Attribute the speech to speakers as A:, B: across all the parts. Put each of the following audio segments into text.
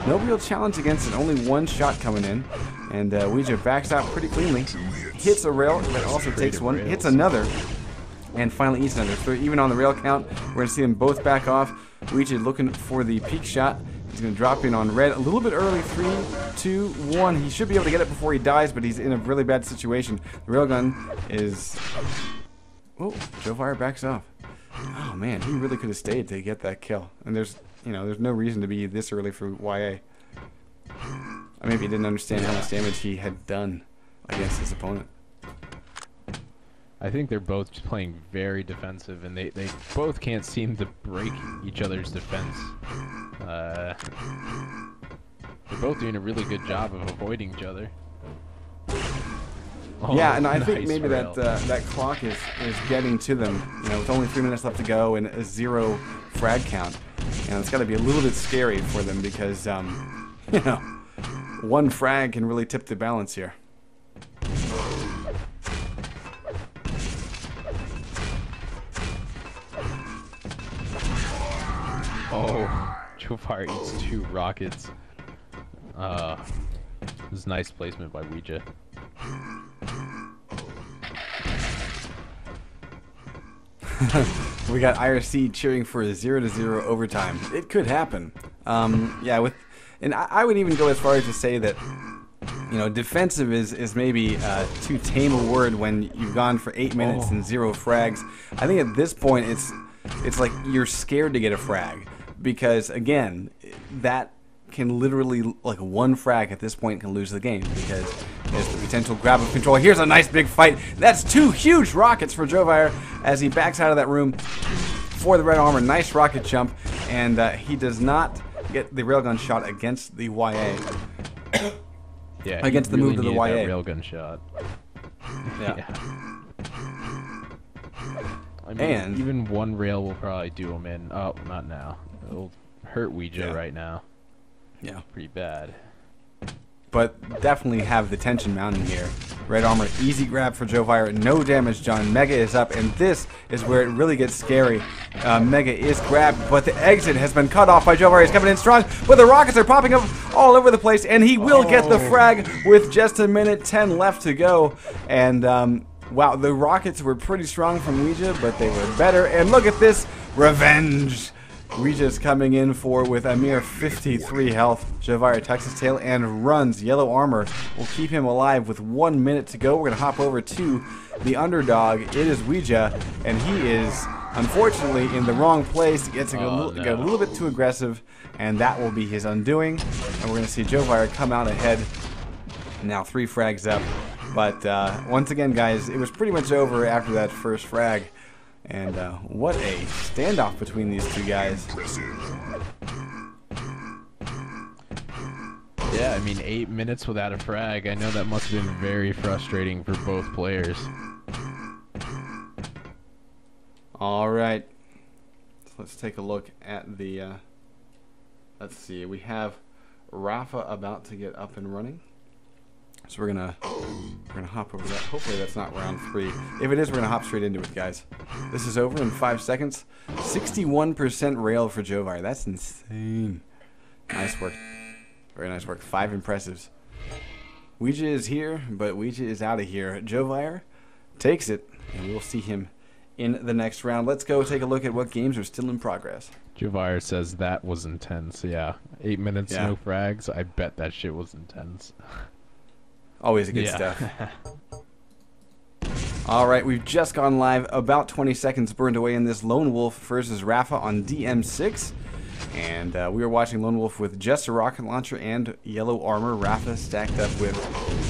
A: no real challenge against it. Only one shot coming in. And Ouija backs out pretty cleanly. Hits a rail, but also takes one. Hits another. And finally eats another. So even on the rail count, we're going to see them both back off. Ouija looking for the peak shot. He's going to drop in on red a little bit early. 3, 2, 1. He should be able to get it before he dies, but he's in a really bad situation. The railgun is... Oh, Jovire backs off. Oh man, he really could have stayed to get that kill. And there's no reason to be this early for YA. Maybe he didn't understand how much damage he had done against his opponent.
B: I think they're both playing very defensive, and they both can't seem to break each other's defense. They're both doing a really good job of avoiding each other. Oh,
A: yeah, and I
B: nice
A: think maybe
B: rail.
A: that clock is getting to them. With only 3 minutes left to go and a 0 frag count, and it's got to be a little bit scary for them because one frag can really tip the balance here.
B: Oh, Jovire eats 2 rockets. This is nice placement by Ouija.
A: We got IRC cheering for a 0-0 overtime. It could happen. Yeah, and I would even go as far as to say that defensive is maybe too tame a word when you've gone for 8 minutes and 0 frags. I think at this point it's like you're scared to get a frag because again that can literally, like, one frag at this point can lose the game because there's the potential grab of control. Here's a nice big fight. That's 2 huge rockets for Jovire as he backs out of that room for the red armor. Nice rocket jump, and he does not get the railgun shot against the YA.
B: Yeah,
A: against the move to the YA.
B: That railgun shot.
A: Yeah.
B: I mean, even one rail will probably do him in. Oh, not now. It'll hurt Ouija right now.
A: Yeah.
B: Pretty bad.
A: But definitely have the tension mounting here. Red armor, easy grab for Jovire. No damage done. Mega is up, and this is where it really gets scary. Mega is grabbed, but the exit has been cut off by Jovire. He's coming in strong, but the rockets are popping up all over the place, and he will get the frag with just 1:10 left to go. And wow, the rockets were pretty strong from Ouija, but they were better. And look at this revenge. Ouija's coming in with a mere 53 health. Jovire tucks his tail and runs. Yellow armor will keep him alive with 1 minute to go. We're going to hop over to the underdog. It is Ouija, and he is unfortunately in the wrong place. He gets got a little bit too aggressive, and that will be his undoing. And we're going to see Jovire come out ahead. Now 3 frags up. But once again, guys, it was pretty much over after that first frag. And what a standoff between these two guys.
B: Yeah, I mean, 8 minutes without a frag. I know that must have been very frustrating for both players.
A: All right. So let's take a look at the... let's see. We have Rafa about to get up and running. So we're gonna hop over that. Hopefully that's not round 3. If it is, we're gonna hop straight into it, guys. This is over in 5 seconds. 61% rail for Jovire. That's insane. Nice work. Very nice work. 5 impressives. Ouija is here, but Ouija is out of here. Jovire takes it, and we'll see him in the next round. Let's go take a look at what games are still in progress.
B: Jovire says that was intense. Yeah, 8 minutes, no frags. I bet that shit was intense.
A: Always good stuff. All right, we've just gone live. About 20 seconds burned away in this Lone Wolf versus Rafa on DM6. And we were watching Lone Wolf with just a rocket launcher and yellow armor. Rafa stacked up with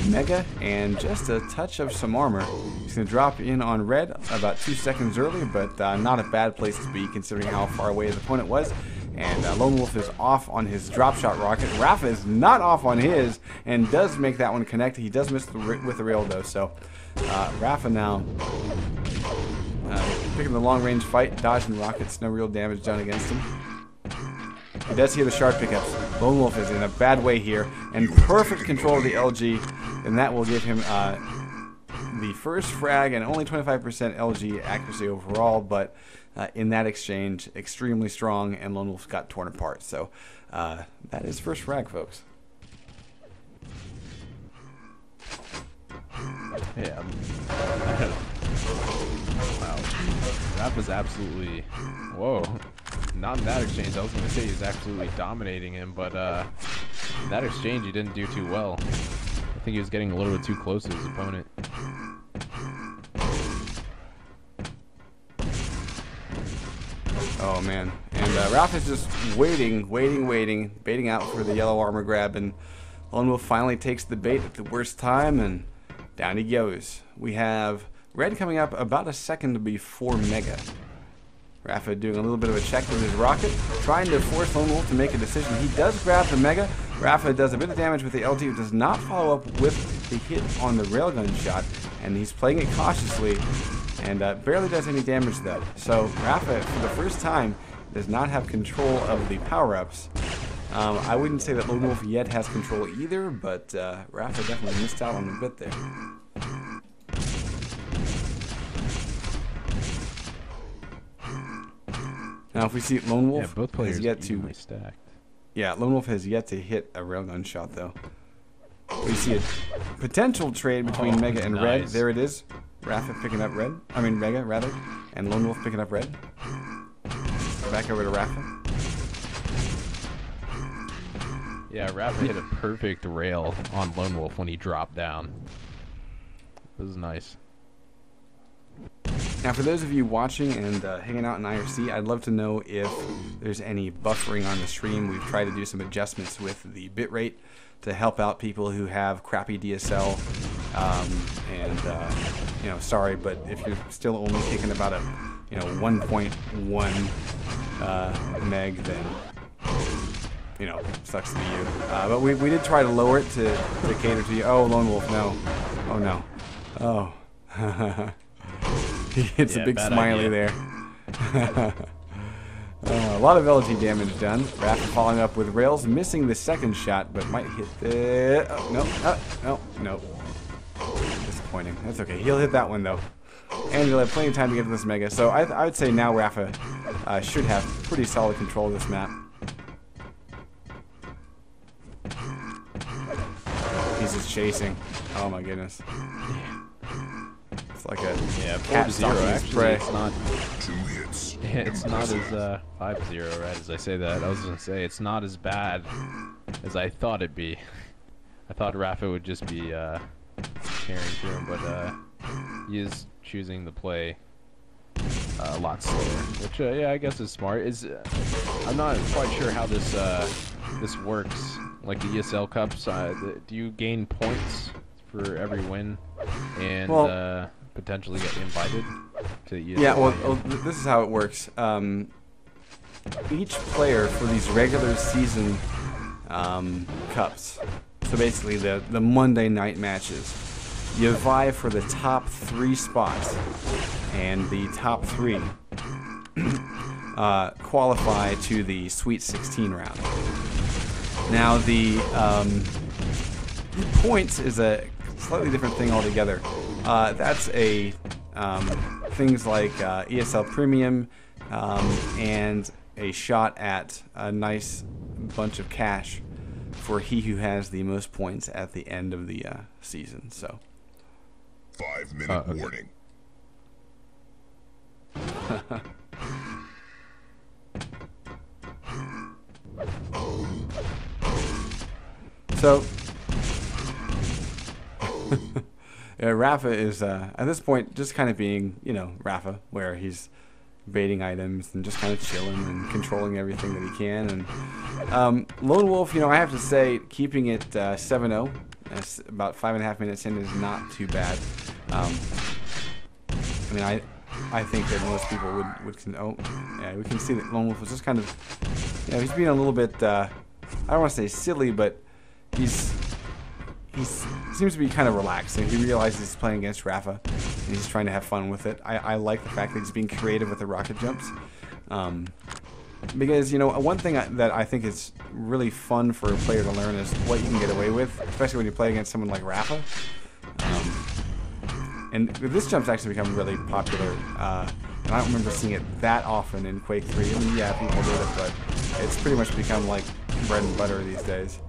A: Mega and just a touch of some armor. He's going to drop in on red about 2 seconds early, but not a bad place to be considering how far away his opponent was. And Lone Wolf is off on his drop shot rocket. Rafa is not off on his and does make that one connect. He does miss with the rail though. So Rafa now picking the long range fight, dodging rockets. No real damage done against him. He does hear the shard pickups. Lone Wolf is in a bad way here and perfect control of the LG, and that will give him the first frag and only 25% LG accuracy overall, but in that exchange, extremely strong, and Lone Wolf got torn apart. So that is first frag, folks.
B: Yeah. Wow. That was absolutely... Whoa. Not in that exchange. I was going to say he was absolutely dominating him, but in that exchange he didn't do too well. I think he was getting a little bit too close to his opponent.
A: Oh, man. And Ralph is just waiting, baiting out for the yellow armor grab, and Lone Wolf finally takes the bait at the worst time, and down he goes. We have Red coming up about a second before Mega. Rafa doing a little bit of a check with his rocket, trying to force Lone Wolf to make a decision. He does grab the Mega. Rafa does a bit of damage with the LT, does not follow up with the hit on the railgun shot, and he's playing it cautiously, and barely does any damage though. So Rafa, for the first time, does not have control of the power-ups. I wouldn't say that Lone Wolf yet has control either, but Rafa definitely missed out on a bit there. Now, if we see Lone Wolf
B: both players
A: has yet to
B: stacked.
A: Yeah, Lone Wolf has yet to hit a railgun shot though. We see a potential trade between Mega and Red. There it is. Rafa picking up Red. I mean Mega rather, and Lone Wolf picking up Red. Back over to Rafa.
B: Yeah, Rafa hit a perfect rail on Lone Wolf when he dropped down. This is nice.
A: Now, for those of you watching and hanging out in IRC, I'd love to know if there's any buffering on the stream. We've tried to do some adjustments with the bitrate to help out people who have crappy DSL. You know, sorry, but if you're still only taking about a 1.1 meg, then sucks to be you. But we did try to lower it to cater to you. Oh, Lone Wolf, no. Oh no. Oh. He hits a big smiley there. A lot of LG damage done. Rafa following up with rails, missing the second shot, but might hit the... no. Disappointing. That's okay. He'll hit that one, though. And he'll have plenty of time to get to this Mega. So I would say now Rafa should have pretty solid control of this map. He's just chasing. Oh my goodness. It's like a cat
B: 4-0 actually.
A: Prey.
B: It's not. It's not as 5-0, right? As I say that, I was gonna say it's not as bad as I thought it'd be. I thought Rafa would just be carrying through him, but he is choosing to play a lot slower, which yeah, I guess is smart. I'm not quite sure how this works. Like the ESL Cups, do you gain points for every win and potentially get invited to the ESL?
A: Yeah, well, this is how it works. Each player for these regular season cups, so basically the Monday night matches, you vie for the top 3 spots, and the top 3 qualify to the Sweet 16 round. Now the points is a slightly different thing altogether. That's a things like ESL Premium and a shot at a nice bunch of cash for he who has the most points at the end of the season. So
C: 5-minute warning.
A: So, Rafa is, at this point, just kind of being, Rafa, where he's baiting items and just kind of chilling and controlling everything that he can. And Lone Wolf, I have to say, keeping it 7-0, about 5.5 minutes in, is not too bad. I think that most people would we can see that Lone Wolf was just kind of, he's being a little bit, I don't want to say silly, but he seems to be kind of relaxed, and he realizes he's playing against Rafa, and he's trying to have fun with it. I like the fact that he's being creative with the rocket jumps, because one thing that I think is really fun for a player to learn is what you can get away with, especially when you play against someone like Rafa. And this jump's actually become really popular. And I don't remember seeing it that often in Quake 3. I mean, yeah, people did it, but it's pretty much become like bread and butter these days.